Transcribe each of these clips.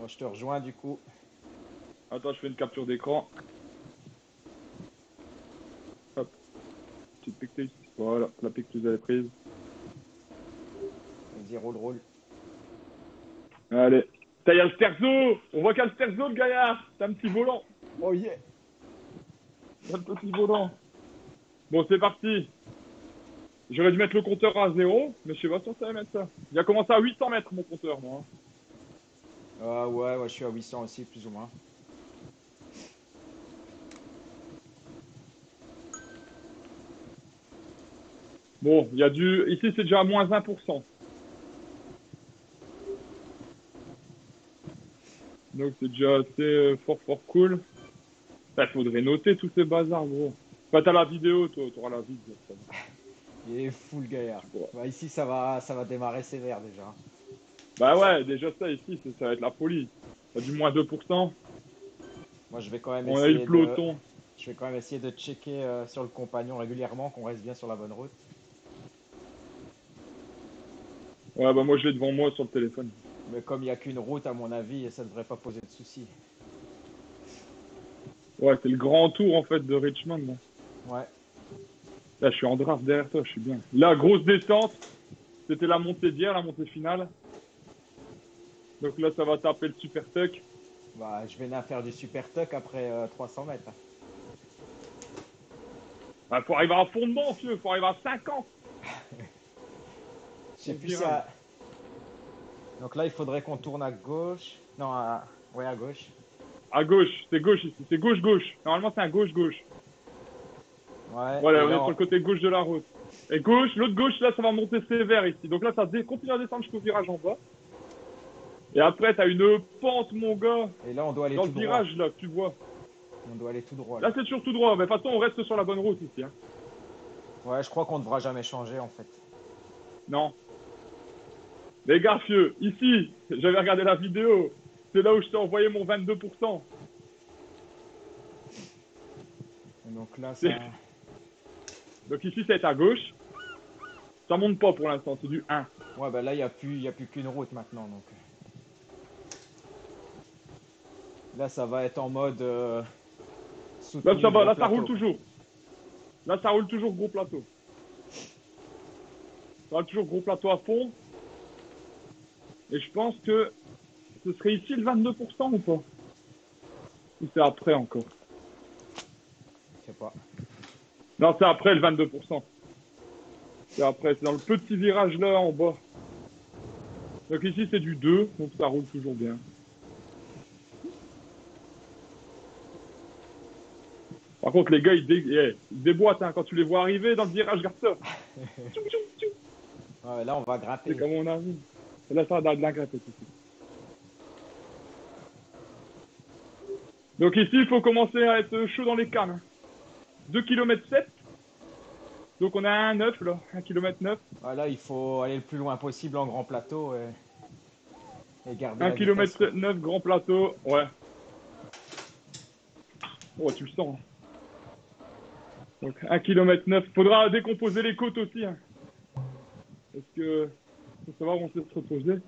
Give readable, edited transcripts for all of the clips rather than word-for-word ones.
Moi, je te rejoins du coup. Attends, je fais une capture d'écran. Hop. Petite pique. Voilà, la pique que vous avez prise. Vas-y, roule. Allez. Ça y a le sterzo. On voit qu'il y a le sterzo, le gaillard. C'est un petit volant. Oh yeah. C'est un petit volant. Bon, c'est parti. J'aurais dû mettre le compteur à 0, mais je sais pas si on savait mettre ça. Il a commencé à 800 mètres, mon compteur, moi. Ouais, je suis à 800 aussi, plus ou moins. Bon, il y a du... Ici, c'est déjà à moins 1%. Donc, c'est déjà assez fort cool. Il faudrait noter tous ces bazars, gros. Bah, t'as la vidéo, toi, t'auras la vidéo. Il est fou le gaillard. Bah, ici, ça va démarrer sévère déjà. Bah ouais, déjà ça, ici, ça va être la folie. T'as du moins 2%. Moi, je vais quand même On a eu le essayer de, peloton. je vais quand même essayer de checker sur le compagnon régulièrement qu'on reste bien sur la bonne route. Ouais, bah moi, je l'ai devant moi sur le téléphone. Mais comme il n'y a qu'une route, à mon avis, ça ne devrait pas poser de soucis. Ouais, c'est le grand tour, en fait, de Richmond, là. Ouais. Là, je suis en draft derrière toi, je suis bien. Là, grosse descente. C'était la montée d'hier, la montée finale. Donc là, ça va taper le super tuck. Bah, je vais là faire du super tuck après 300 mètres. Bah, faut arriver à fondement, monsieur. Faut arriver à 50. Je sais On se plus si virage. à... Donc là, il faudrait qu'on tourne à gauche. Non, ouais, à gauche. À gauche, c'est gauche ici. C'est gauche-gauche. Normalement, c'est un gauche-gauche. Ouais, Voilà, et on est là, sur le côté gauche de la route. Et gauche, l'autre gauche, là, ça va monter sévère ici. Donc là, ça continue à descendre jusqu'au virage en bas. Et après, t'as une pente, mon gars. et là, on doit aller Dans tout le droit. virage, là, tu vois. On doit aller tout droit, là. Là, c'est toujours tout droit. Mais de toute façon, on reste sur la bonne route ici. Hein. Ouais, je crois qu'on ne devra jamais changer, en fait. Non. Les gars, fieux, ici, j'avais regardé la vidéo. C'est là où je t'ai envoyé mon 22%. Et donc là, ça... Donc ici, c'est à gauche. Ça monte pas pour l'instant, c'est du 1. Ouais, bah là, il y a plus qu'une route maintenant, donc... Là, ça va être en mode Là, ça soutenu va, gros là, ça roule plateau, quoi. toujours. Là, ça roule toujours gros plateau. Ça roule toujours gros plateau à fond. Et je pense que ce serait ici le 22% ou pas? Ou c'est après encore? Je sais pas. Non, c'est après le 22%. C'est après, c'est dans le petit virage là en bas. Donc ici, c'est du 2, donc ça roule toujours bien. Par contre, les gars, ils déboîtent hein, quand tu les vois arriver dans le virage, regarde ça. Ouais, là, on va C'est grimper. comme on a vu. Et là, ça va de la grappe ici. Donc ici, il faut commencer à être chaud dans les cannes. 2 km 7. Donc on a un 9 là, 1 km 9. Ouais, là, il faut aller le plus loin possible en grand plateau et garder 1 la vitesse, km quoi. 9 grand plateau. Ouais. Oh, tu le sens. Hein. Donc 1 km 9. Faudra décomposer les côtes aussi. Hein. Parce que faut savoir où on sait se reposer.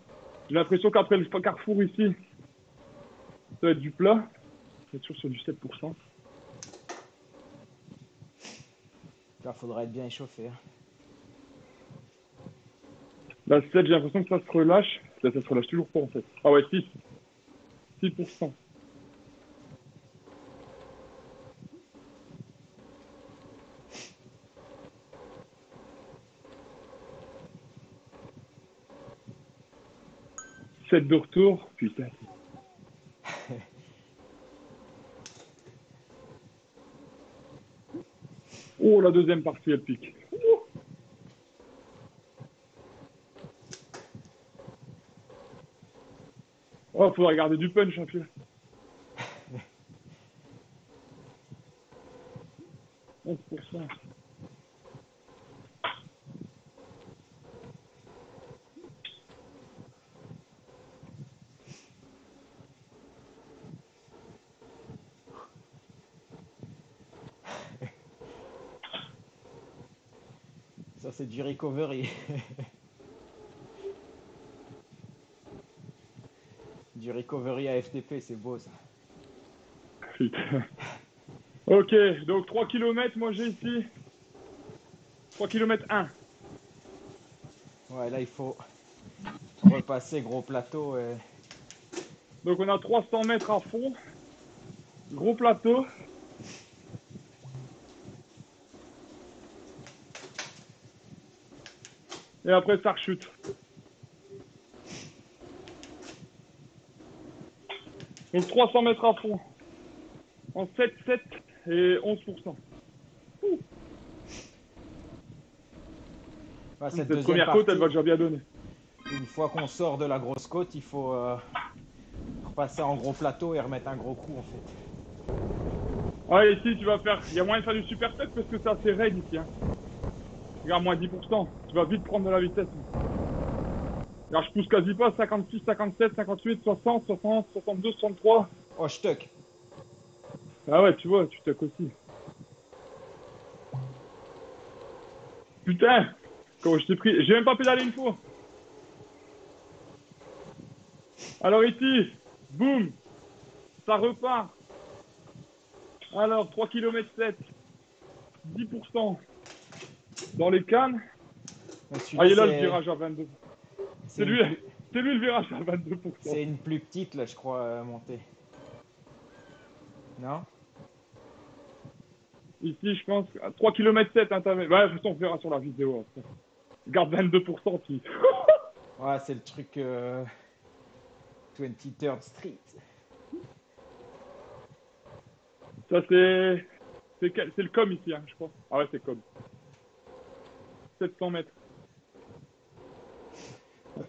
J'ai l'impression qu'après le carrefour ici, ça va être du plat. C'est toujours sur du 7%. Là, faudra être bien échauffé. Hein. Là, 7, j'ai l'impression que ça se relâche. Là, ça se relâche toujours pas en fait. Ah ouais, 6. 6%. Sept de retour. Putain. Oh, la deuxième partie, elle pique. Oh, faudra garder du punch, un peu. 11%. Ça, c'est du recovery. du recovery à FTP, c'est beau ça. Putain. Ok, donc 3 km, moi j'ai ici. 3 km 1. Ouais, là il faut repasser gros plateau. Et... Donc on a 300 mètres à fond. Gros plateau. Et après ça rechute. Donc 300 mètres à fond. En 7, 7 et 11%. Bah, Cette deuxième première partie, côte, elle va déjà bien donner. une fois qu'on sort de la grosse côte, il faut repasser en gros plateau et remettre un gros coup en fait. Ouais, ici tu vas faire. Il y a moyen de faire du super tech parce que c'est assez raide ici. Hein. Regarde, moins 10%. Tu vas vite prendre de la vitesse. Regarde, je pousse quasi pas 56, 57, 58, 60, 60, 62, 63. Oh, je tuck. Ah ouais, tu vois, tu tuck aussi. Putain, comment je t'ai pris. J'ai même pas pédalé une fois. Alors ici, boum, ça repart. Alors, 3 km 7, 10% dans les cannes. Ah, il est là le virage à 22. C'est lui, c'est lui le virage à 22%. C'est une plus petite là, je crois, montée. Non? Ici, je pense, à 3 km 7, hein, ouais, de toute façon, on verra sur la vidéo. Après. Garde 22%, puis. Ouais, c'est le truc 23rd Street. Ça, c'est le com ici, hein, je crois. Ah ouais, c'est com. 700 mètres.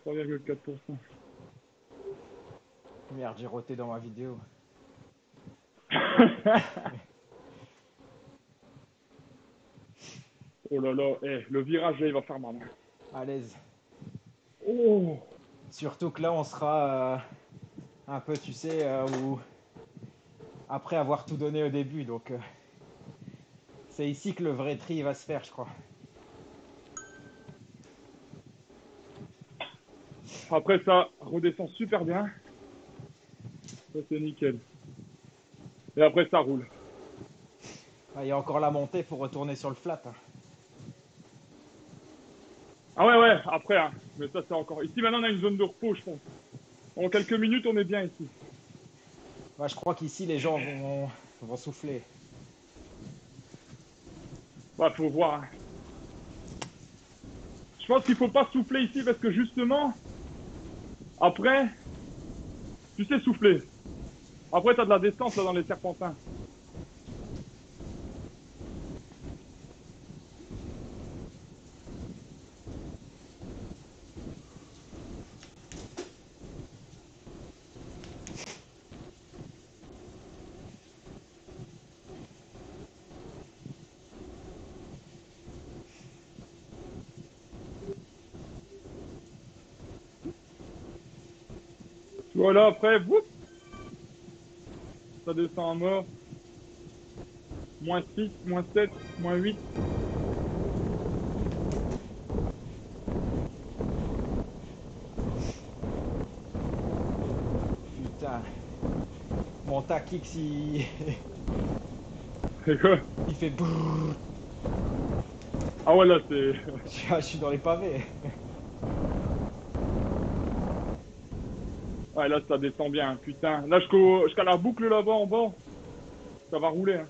3,4%. Merde, j'ai roté dans ma vidéo. Oh là là, le virage là, il va faire mal. À l'aise. Oh! Surtout que là, on sera un peu, tu sais, où... après avoir tout donné au début. Donc, c'est ici que le vrai tri va se faire, je crois. Après, ça redescend super bien. Ça, c'est nickel. Et après, ça roule. Ah, il y a encore la montée pour retourner sur le flat. Hein. Ah ouais, ouais, après, hein. Mais ça, c'est encore. Ici, maintenant, on a une zone de repos, je pense. En quelques minutes, on est bien ici. Ouais, je crois qu'ici, les gens vont souffler. Bah, faut voir. Hein. Je pense qu'il faut pas souffler ici parce que justement, après, tu sais souffler. Après, t'as de la distance là dans les serpentins. Voilà, après, whoop, ça descend à mort. Moins 6, moins 7, moins 8. Putain. Mon Takix, C'est quoi? il fait brrr. Ah ouais, là, c'est... Je suis dans les pavés. Ouais, là, ça descend bien, hein, putain. Là, jusqu'à la boucle là-bas en bas, ça va rouler. Hein.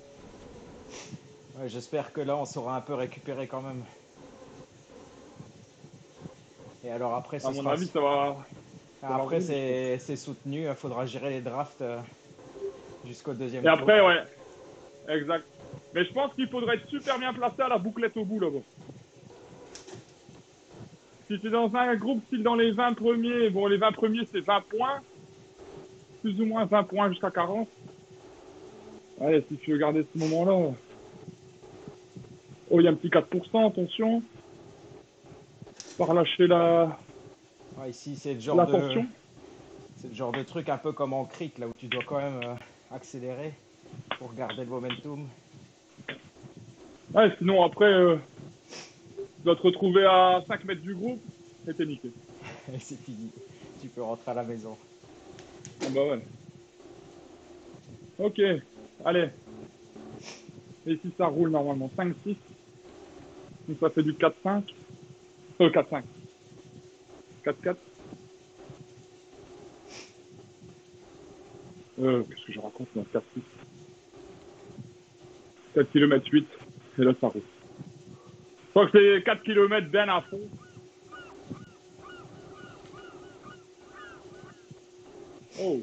Ouais, j'espère que là, on saura un peu récupérer quand même. Et alors après, À ce mon sera... avis, ça va Après, rouler. c'est soutenu. Il faudra gérer les drafts jusqu'au deuxième Et tour. après, ouais, exact. Mais je pense qu'il faudrait être super bien placé à la bouclette au bout là-bas. Si c'est dans un groupe style dans les 20 premiers, bon, les 20 premiers, c'est 20 points. Plus ou moins 20 points jusqu'à 40. Allez, si tu veux garder ce moment-là. Oh, il y a un petit 4%, attention. Par lâcher Ouais, ici, c'est la tension. le genre de truc un peu comme en cric, là où tu dois quand même accélérer pour garder le momentum. Ouais, sinon après, tu dois te retrouver à 5 mètres du groupe et t'es niqué. Et c'est fini. Tu peux rentrer à la maison. Ah bah ouais. Ok, allez. Et ici ça roule normalement 5-6. Donc ça fait du 4-5. 4-5. 4-4. Qu'est-ce que je raconte dans 4-6. 4 km 8. Et là ça roule. Je crois que c'est 4 km bien à fond. Oh,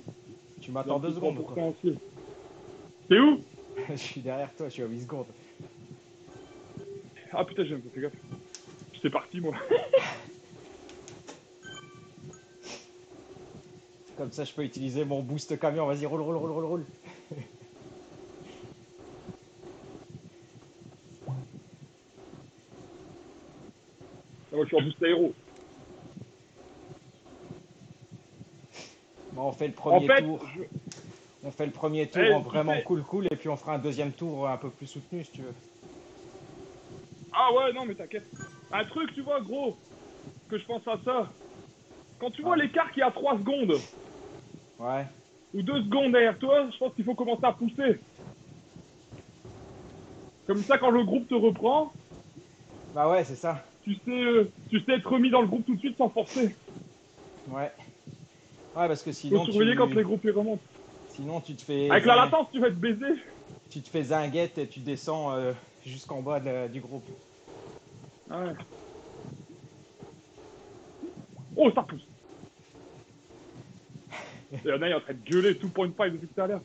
Tu il y a un m'attends 2 petit secondes, quoi. 3% aussi. T'es où? Je suis derrière toi, je suis à 8 secondes. Ah putain, j'ai un peu fait gaffe. J'étais parti moi. Comme ça, je peux utiliser mon boost camion. Vas-y, roule, roule, roule, roule, roule. Ah, moi je suis en boost aéro. Bon, on fait le En premier fait, tour. On fait le premier tour en Eh, tu vraiment sais... cool, cool, et puis on fera un deuxième tour un peu plus soutenu, si tu veux. Ah ouais, non mais t'inquiète. Un truc, tu vois, gros, que je pense à ça. Quand tu vois Ouais. l'écart qui est à 3 secondes, Ouais. ou 2 secondes derrière toi, je pense qu'il faut commencer à pousser. Comme ça, quand le groupe te reprend, Bah ouais, c'est ça. tu sais être remis dans le groupe tout de suite sans forcer. Ouais. Ouais, parce que Faut surveiller quand les groupes ils remontent. sinon tu te fais Avec la latence, tu vas te baiser. tu te fais zinguette et tu descends jusqu'en bas du groupe. Ouais. Oh, ça pousse. Et y'en a, il est en train de gueuler tout point five depuis tout à l'heure.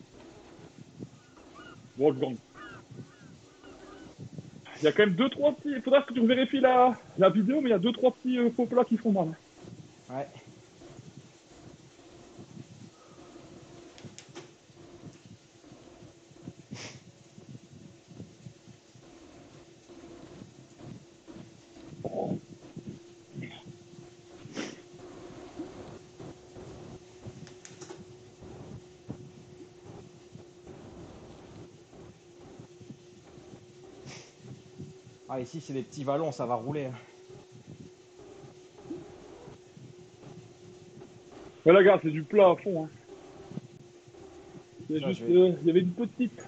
Wolfgang. Il y a quand même 2-3 petits. Il faudra que tu vérifies la vidéo, mais il y a 2-3 petits faux plats qui font mal. Ouais. Ah, ici c'est des petits vallons, ça va rouler, hein. Mais là, regarde, c'est du plat à fond. Hein. Il y a Là, juste. Il y avait une petite.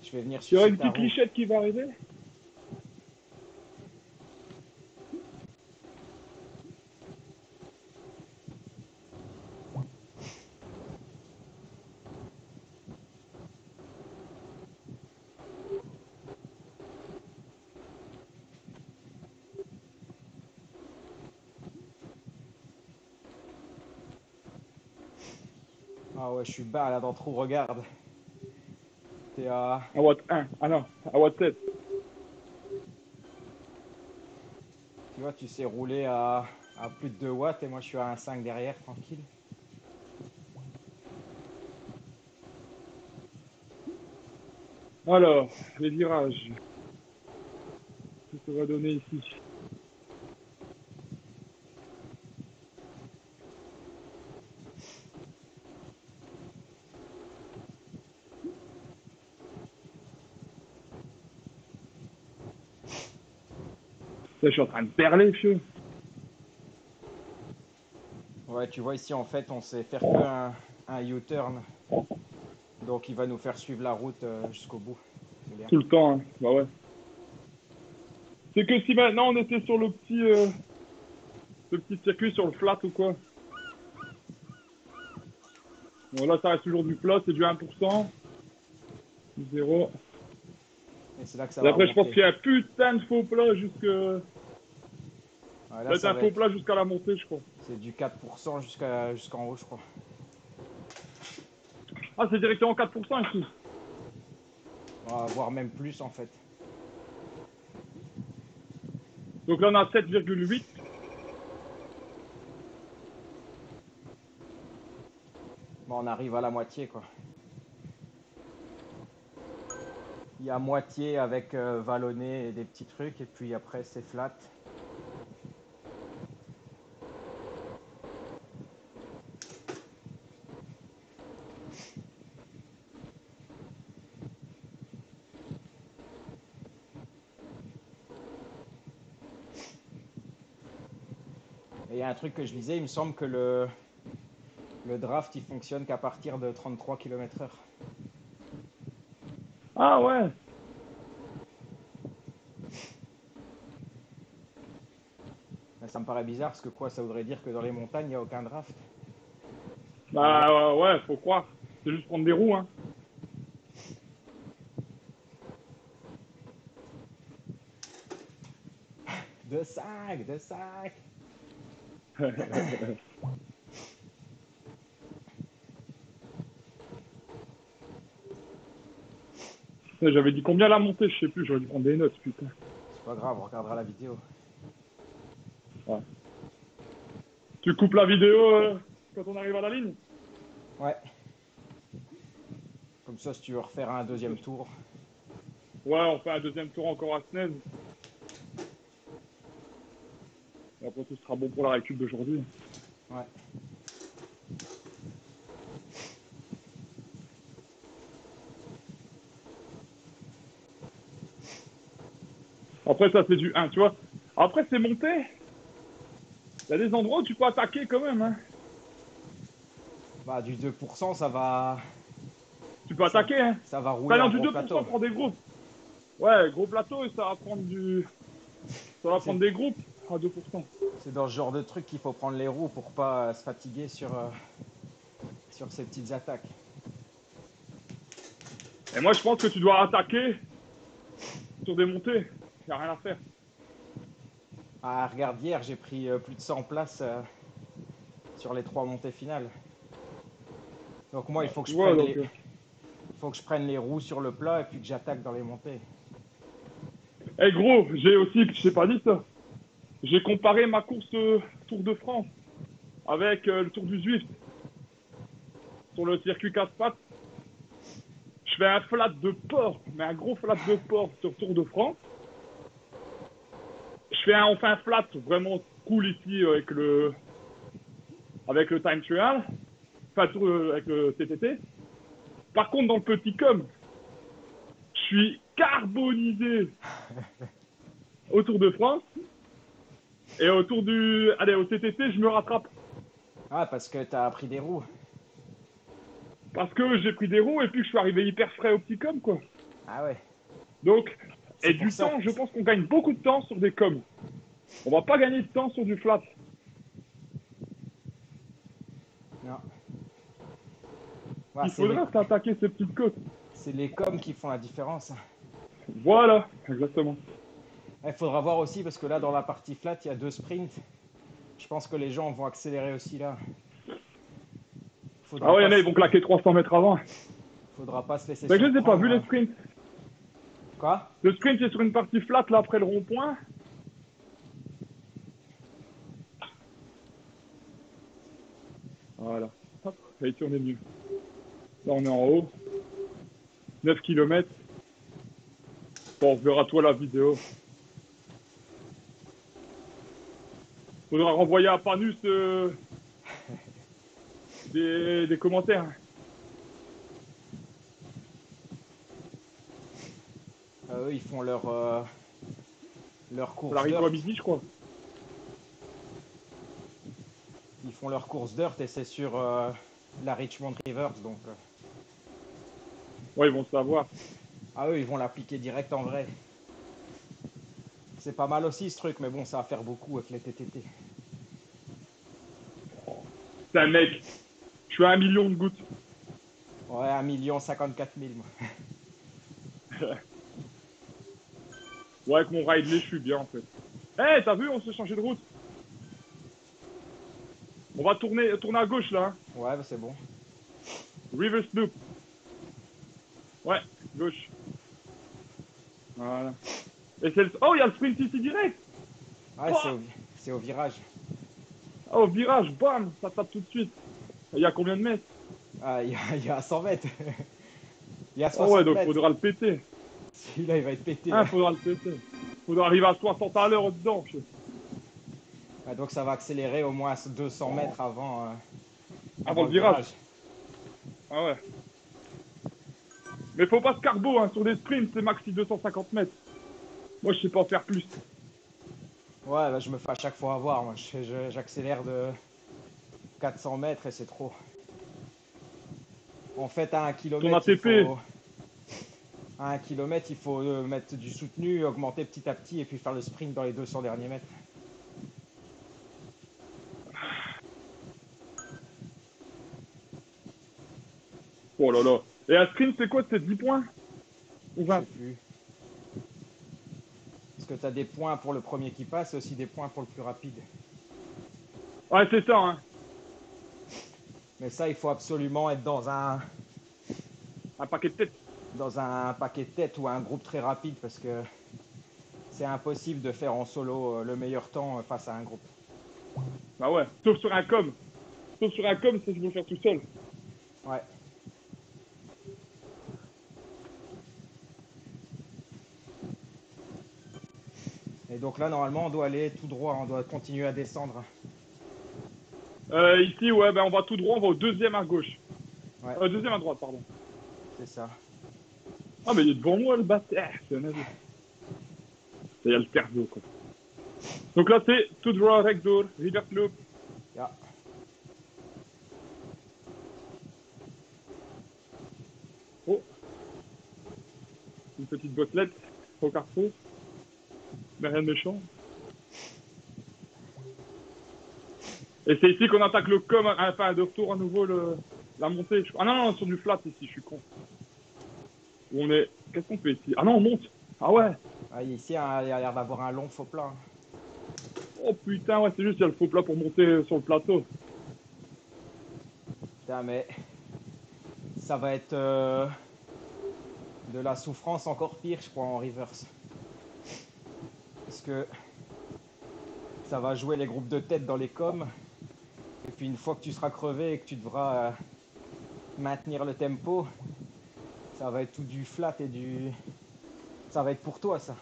je vais venir Il y aura sucer une ta petite roue. lichette qui va arriver. Ah ouais, je suis bas là dans le trou, regarde. T'es à... À Watt 1. Ah non, à Watt 7. Tu vois, tu sais rouler à plus de 2 watts et moi je suis à 1,5 derrière, tranquille. Alors, les virages. Qu'est-ce que ça va donner ici? Là, je suis en train de perler, fieu. Ouais, tu vois ici en fait on sait faire que un U-turn. Donc il va nous faire suivre la route jusqu'au bout. C'est bien. Tout le temps, hein. Bah ouais. C'est que si maintenant on était sur le petit circuit sur le flat ou quoi. Bon, là, ça reste toujours du plat, c'est du 1%. Du 0. Et c'est là que ça Et va après, je pense remonter. qu'il y a un putain de faux plat jusque. Ouais, là Là, c'est ça un va faux être... plat jusqu'à la montée, je crois. C'est du 4% jusqu'en haut, je crois. Ah, c'est directement 4% ici. On va voir même plus en fait. Donc là, on a 7,8. Bon, on arrive à la moitié quoi. Il y a moitié avec vallonné et des petits trucs, et puis après c'est flat. Et il y a un truc que je disais, il me semble que Le draft, il fonctionne qu'à partir de 33 km/h. Ah ouais. Ça me paraît bizarre parce que quoi, ça voudrait dire que dans les montagnes, il n'y a aucun draft. Bah ouais, faut croire. C'est juste prendre des roues, hein. De sac, de sac. J'avais dit combien la montée, je sais plus, j'aurais dû prendre des notes, putain. C'est pas grave, on regardera la vidéo. Ouais. Tu coupes la vidéo quand on arrive à la ligne? Ouais. Comme ça, si tu veux refaire un deuxième tour. Ouais, on fait un deuxième tour encore à Snez. Et après, tout sera bon pour la récup d'aujourd'hui. Ouais. Après, ça, c'est du 1, tu vois. Après, c'est monté. Il y a des endroits où tu peux attaquer quand même, hein. Bah, du 2%, ça va. Tu peux attaquer, hein. Ça va rouler Enfin, non, un du gros 2%, plateau. prends des groupes. Ouais, gros plateau et ça va prendre Ça va prendre des groupes à 2%. C'est dans ce genre de truc qu'il faut prendre les roues pour pas se fatiguer sur ces petites attaques. Et moi, je pense que tu dois attaquer sur des montées. Y a rien à faire. Ah, regarde, hier, j'ai pris plus de 100 places sur les 3 montées finales. Donc moi, il faut que Tu je vois, prenne donc... les... faut que je prenne les roues sur le plat et puis que j'attaque dans les montées. Eh gros, j'ai aussi, je t'ai pas dit ça. J'ai comparé ma course Tour de France avec le Tour du Zwift sur le circuit 4 pattes. Je fais un flat de porc, mais un gros flat de porc sur Tour de France. On fait un flat vraiment cool ici avec le time trial, enfin avec le TTT. Par contre, dans le petit com, je suis carbonisé au Tour de France et au TTT, je me rattrape. Ah, parce que t'as pris des roues. Parce que j'ai pris des roues et puis je suis arrivé hyper frais au petit com, quoi. Ah ouais. Donc, C'est et pour du ça temps, que- je pense qu'on gagne beaucoup de temps sur des coms. On va pas gagner de temps sur du flat. Non. Ouais, Il faudra s'attaquer ces petites côtes. c'est les coms qui font la différence. Voilà, exactement. Il faudra voir aussi parce que là, dans la partie flat, il y a 2 sprints. Je pense que les gens vont accélérer aussi là. Ah ouais, il y en a, ils vont claquer 300 mètres avant. Faudra pas se laisser Ben, je les ai pas surprendre. vus les sprints. Quoi? Le sprint, c'est sur une partie flat, là, après le rond-point. Voilà. Hop, et ici, on est mieux. Là, on est en haut. 9 km. Bon, on verra toi la vidéo. Faudra renvoyer à Panus des commentaires. Eux, ils font leur Ça course arrive dirt. à midi, je crois. Ils font leur course dirt et c'est sur la Richmond Rivers. Donc, Ouais, ils vont savoir. ah, eux, ils vont l'appliquer direct en vrai. C'est pas mal aussi ce truc, mais bon, ça va faire beaucoup avec les TTT. C'est un mec. Je suis à 1 million de gouttes. Ouais, 1 54 000. Moi. Ouais, avec mon Ridley, je suis bien, en fait. Eh, t'as vu, on s'est changé de route. On va tourner à gauche, là. Hein. Ouais, bah, c'est bon. River Snoop. Ouais, gauche. Voilà. Et c'est Oh, il y a le sprint ici direct. Ouais, Oh, c'est au virage. oh, virage, bam, ça tape tout de suite. Il y a combien de mètres? Ah, il y a 100 mètres. Il y a Oh ouais, 60 donc mètres. faudra le péter. Celui-là, il va être pété. Hein, faudra le péter. Faudra arriver à 60 à l'heure dedans. Ouais, donc ça va accélérer au moins 200 mètres Avant avant le le virage. virage. Ah ouais. Mais faut pas se carbo, hein. Sur des sprints, c'est maxi 250 mètres. Moi, je sais pas en faire plus. Ouais, bah, je me fais à chaque fois avoir. Moi, j'accélère de 400 mètres et c'est trop. En fait, à 1 Ton kilomètre, ATP. à 1 kilomètre, il faut mettre du soutenu, augmenter petit à petit et puis faire le sprint dans les 200 derniers mètres. Oh là là. Et un sprint, c'est quoi? C'est 10 points? Ou Je 20? sais plus. Parce que tu as des points pour le premier qui passe et aussi des points pour le plus rapide. Ouais, c'est ça, hein. Mais ça, il faut absolument être Un paquet de têtes. dans un paquet de tête ou un groupe très rapide parce que c'est impossible de faire en solo le meilleur temps face à un groupe. Bah ouais. Sauf sur un com. Sauf sur un com, ça, je veux le faire tout seul. Ouais. Et donc là, normalement, on doit aller tout droit, on doit continuer à descendre. Ici, ouais, ben on va tout droit, on va au deuxième à gauche. Ouais, Deuxième à droite, pardon. c'est ça. Ah, mais il est devant moi, le bâtard. C'est un avis. Il y a le cerveau, quoi. Donc là, c'est tout droit, recto, reverse loop. Yeah. Oh. Une petite bosselette au carrefour. Mais rien de méchant. Et c'est ici qu'on attaque le com, enfin, de retour à nouveau la montée. Ah non, non, sur du flat ici, je suis con. Où on est. Qu'est-ce qu'on fait ici? Ah non, on monte. Ah ouais. Ah, ici, hein, il y a l'air d'avoir un long faux plat. Oh putain, ouais, c'est juste, il y a le faux plat pour monter sur le plateau. Putain, mais ça va être de la souffrance encore pire, je crois, en reverse. Parce que ça va jouer les groupes de tête dans les coms. Et puis une fois que tu seras crevé et que tu devras maintenir le tempo, ça va être tout du flat et du... Ça va être pour toi, ça.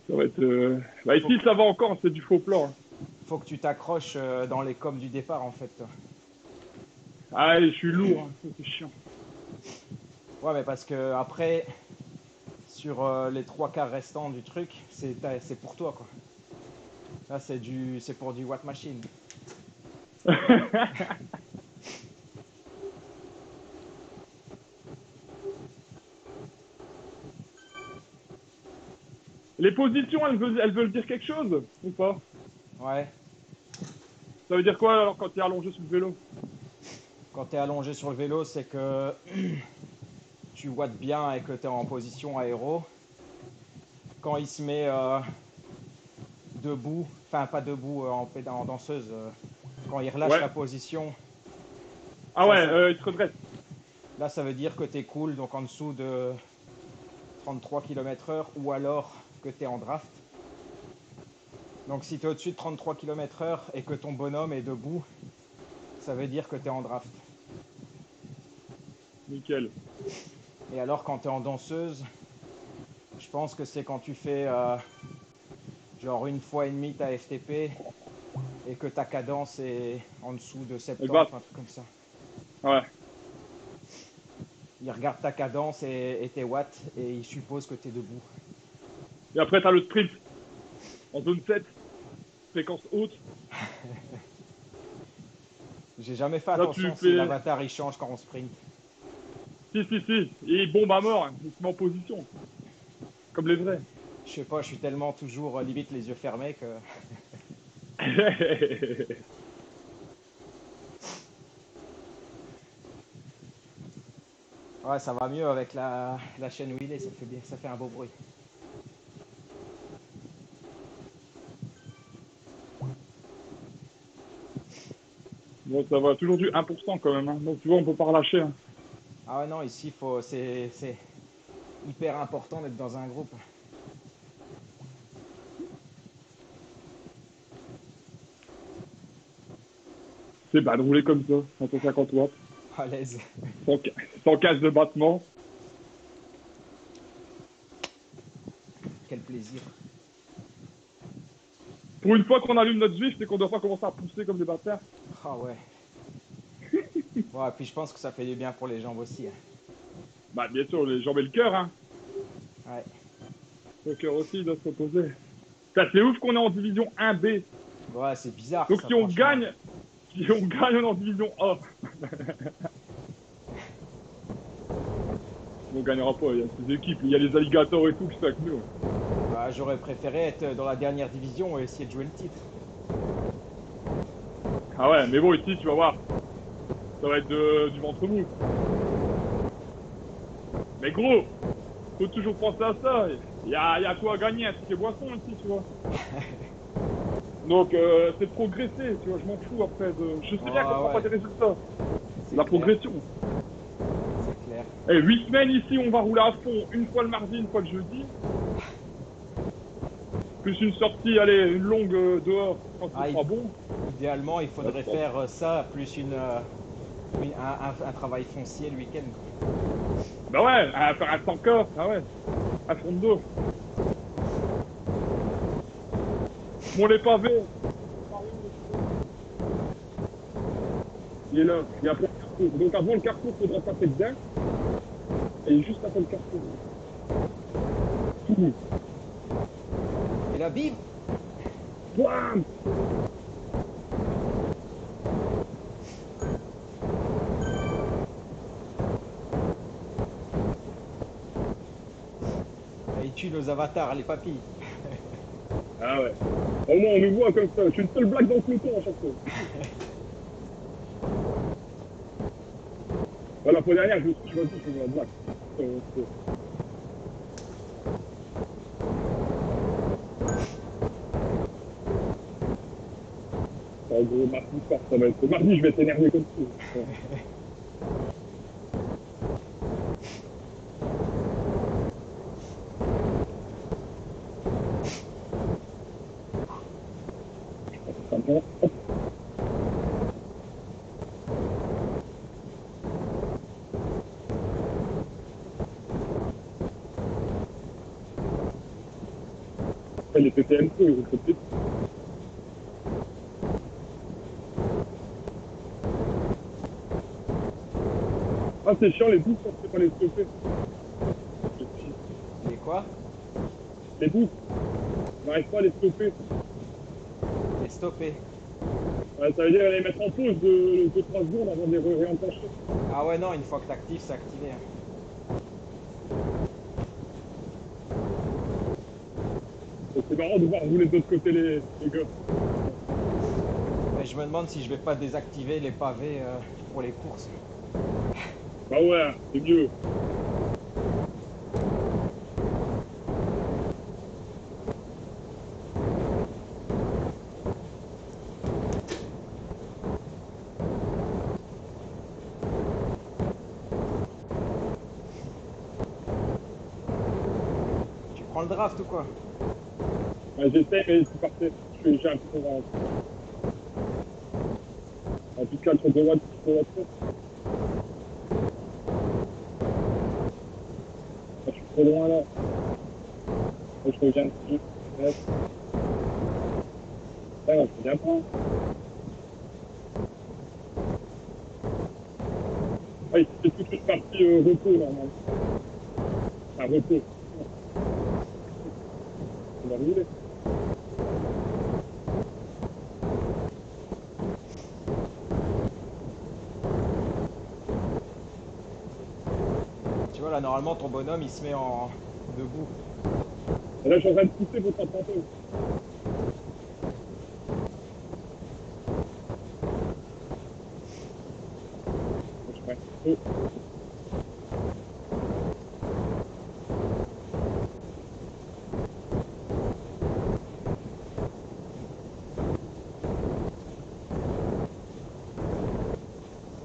Ça va être. Bah ici, ça va encore, c'est du faux plat. Hein. Faut que tu t'accroches dans les coms du départ, en fait. Toi. Ah, je suis lourd, hein. C'est chiant. Ouais, mais parce que après, sur les 3 quarts restants du truc, c'est pour toi, quoi. Là, c'est pour du watt machine. Les positions, elles veulent dire quelque chose ou pas? Ouais. Ça veut dire quoi alors quand tu es allongé sur le vélo? Quand tu es allongé sur le vélo, c'est que tu watts bien et que tu es en position aéro. Quand il se met debout, enfin pas debout en danseuse, quand il relâche Ouais. la position, Ah ouais, il se redresse. là ça veut dire que tu es cool, donc en dessous de 33 km/h ou alors que tu es en draft. Donc si tu es au-dessus de 33 km/h et que ton bonhomme est debout, ça veut dire que tu es en draft. Nickel. Et alors quand tu es en danseuse, je pense que c'est quand tu fais genre 1,5 fois ta FTP et que ta cadence est en dessous de 70, un truc comme ça. Ouais. Il regarde ta cadence et tes watts et il suppose que tu es debout. Et après, t'as le sprint. En zone 7, fréquence haute. J'ai jamais fait Là, attention tu si fais. l'avatar il change quand on sprint. Si. Et bombe à mort. Hein. Il se met en position. Comme les vrais. Je sais pas, je suis tellement toujours limite les yeux fermés que. Ouais, ça va mieux avec la chaîne où il est, ça fait bien, ça fait un beau bruit. Bon, ça va. Toujours du 1% quand même. Hein. Donc, tu vois, on peut pas relâcher. Hein. Ah ouais, non, ici, c'est hyper important d'être dans un groupe. C'est pas de rouler comme ça. 150 watts. À l'aise. Sans casse de battement. Quel plaisir. Pour une fois qu'on allume notre Zwift, c'est qu'on doit pas commencer à pousser comme des bâtards. Ah ouais. Ouais, puis je pense que ça fait du bien pour les jambes aussi. Hein. Bah, bien sûr, les jambes et le cœur, hein. Ouais. Le cœur aussi, il doit se reposer. Ça, c'est ouf qu'on est en division 1B. Ouais, c'est bizarre. Donc, ça, si on franchement. gagne, on est en division A. On gagnera pas, il y a ces équipes, il y a les alligators et tout qui sont avec nous. Bah, j'aurais préféré être dans la dernière division et essayer de jouer le titre. Ah ouais, mais bon, ici, tu vas voir, ça va être du ventre mou. Mais gros, faut toujours penser à ça. Y a quoi à gagner, c'est les boissons ici, tu vois. Donc, c'est de progresser, tu vois, je m'en fous après. Je sais bien qu'on prend pas des résultats. C'est la progression. C'est clair. Et 8 semaines ici, on va rouler à fond, une fois le mardi, une fois le jeudi. Plus une sortie, allez, une longue dehors, quand ce sera bon. Idéalement, il faudrait faire ça, plus un travail foncier le week-end. Bah ouais, à faire un 100K, ah ouais, à fond de dos. Bon, les pavés. Il est là, il y a après le carrefour. Donc avant le carrefour, il faudra passer dedans. Et juste après le carrefour. Et là, bim! Bam! Et il tue nos avatars, les papilles. Ah ouais. Au moins, on nous voit comme ça. Je suis une seule blague dans le peloton à chaque fois. La fois dernière, je me suis choisi pour la blague. En gros, mardi soir, ça va être. Mardi, je vais t'énerver comme ça. Les PTMC, ils ont fait. Ah, c'est chiant, les bouffes, on ne sait pas les stopper. Les quoi? Les bouffes, on n'arrive pas à les stopper. Les stopper. Ouais, ça veut dire les mettre en pause de 3 secondes avant de les réenclencher. Ah ouais, non, une fois que t'actives, c'est activé. C'est marrant de voir rouler de l'autre côté les gars. Mais je me demande si je vais pas désactiver les pavés pour les courses. Bah ouais, c'est mieux. Tu prends le draft ou quoi? Ouais, j'essaie, mais c'est parfait. J'ai un peu de en tout cas, sur 2 watts, 3 watts. Je suis trop loin là. Je reviens dessus. Ah, non, je reviens pas. Ah, il fait toute une partie repos normalement. Enfin, repos. On va rouler. Tu vois, là, normalement, ton bonhomme, il se met en debout. Et là, je suis en train de pousser votre apprenti. Oh.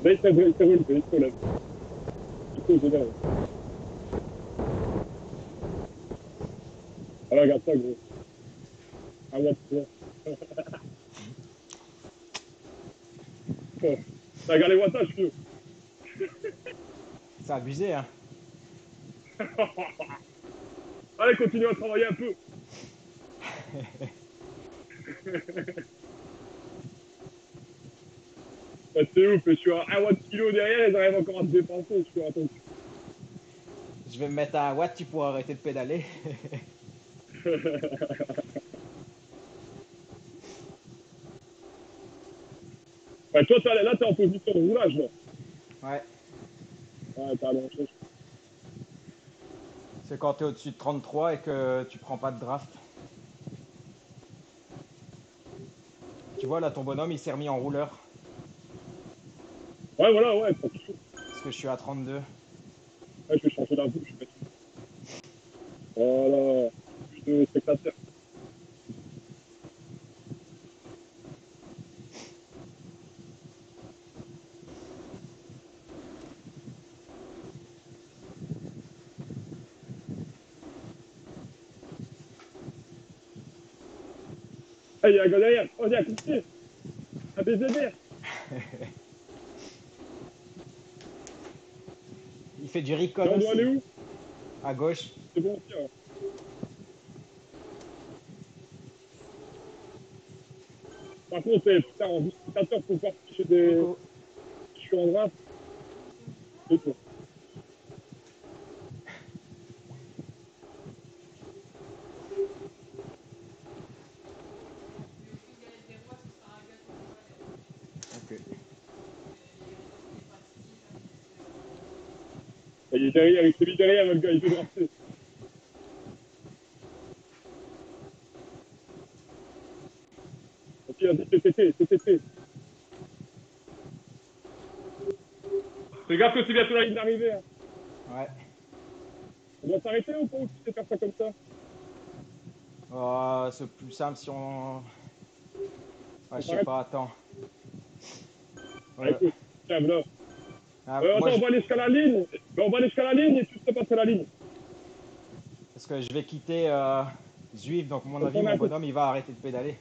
Là, il s'est relevé, il se relève. Du coup, je vais. Alors, regarde ça, gros. Un watt, tu vois. Oh. T'as regardé les wattages, vieux. C'est abusé, hein. Allez, continue à travailler un peu. Ouais, c'est ouf, je suis à 1 watt kilo derrière, ils arrivent encore à te dépenser, je suis attendu. Je vais me mettre à un watt, tu pourras arrêter de pédaler. Bah, toi, là, t'es en position de roulage, là. Ouais. Ouais, t'as la même chose. C'est quand tu es au-dessus de 33 et que tu prends pas de draft. Tu vois, là, ton bonhomme, il s'est remis en rouleur. Ouais, voilà, ouais, tranquille. Parce que je suis à 32. Ouais, je vais changer la bouche. Voilà. Plus de spectateurs. Ah, il y a un gars derrière. Oh, il y a un courtier. Un BZR. Il fait du Et recon on doit aller aussi. où? À gauche. C'est bon aussi, ouais. Par contre, putain, en justificateur, faut voir si Coucou. je suis en draft. C'est tout. Ok. Il est derrière, il s'est mis derrière, le gars, il veut drafter. Ok, vas-y, TTT. Fais gaffe que c'est bientôt la ligne d'arrivée. Hein. Ouais. On doit s'arrêter ou pas, ou tu sais faire ça comme ça? C'est plus simple si on. Ouais, On je sais s'arrête? pas, attends. Ah, écoute, tiens, là. Moi, Attends, on va aller jusqu'à la ligne. Ben, on va aller jusqu'à la ligne et tu te passes à la ligne. parce que je vais quitter Zwift, donc à mon Donc, avis, on a mon un coup. bonhomme, il va arrêter de pédaler.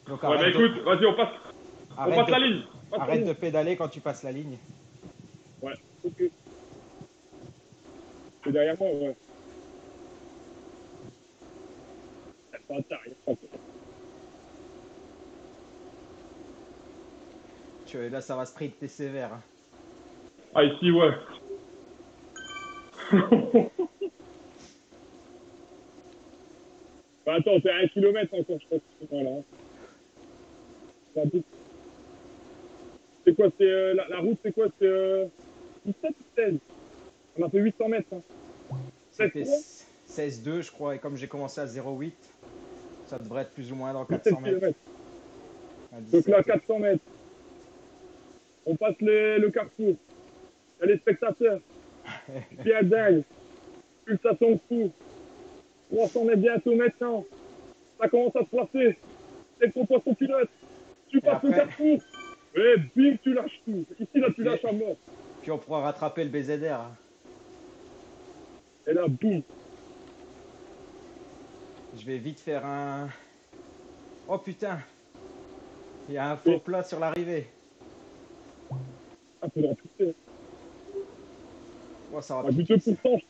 Donc Ouais, bah écoute, vas-y, on arrête passe de, la ligne. Passe la arrête de ligne. pédaler quand tu passes la ligne. Ouais, ok. C'est derrière moi, ouais. Pas tard, il y a pas tard. Là, ça va sprinter sévère. Hein. Ah, ici, ouais. Bah, attends, t'es à 1 km encore, je crois. Voilà. C'est quoi, c'est la route, c'est quoi? C'est 17 ou 16? On a fait 800 mètres. Hein. C'était 16-3? 16-2, je crois, et comme j'ai commencé à 0,8, ça devrait être plus ou moins dans 17 400 mètres. km. À Donc là, 17, ouais. 400 mètres. On passe le carrefour. Il y a les spectateurs. Pied à dingue. Pulsation de fou. 300 mètres bientôt maintenant. Ça commence à se placer. C'est ton poisson pilote. Tu Et passes le après, carrefour. Et bim, tu lâches tout. Ici, là, tu puis, lâches à mort. puis on pourra rattraper le BZR. Hein. Et là, boum. Je vais vite faire un. Oh putain, il y a un faux Et, plat sur l'arrivée. ah, faudra pousser. Oh, ça va Ah, du piquer. 2%, je pense.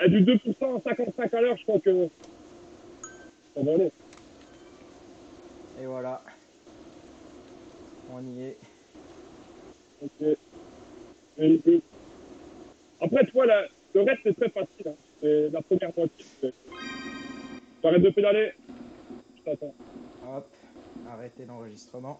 Et du 2% à 55 à l'heure, je crois que ça va aller. Et voilà, on y est. Ok. Après, tu vois, le reste, c'est très facile. Hein. C'est la première moitié. J'arrête de pédaler. Je t'attends. Hop, arrêtez l'enregistrement.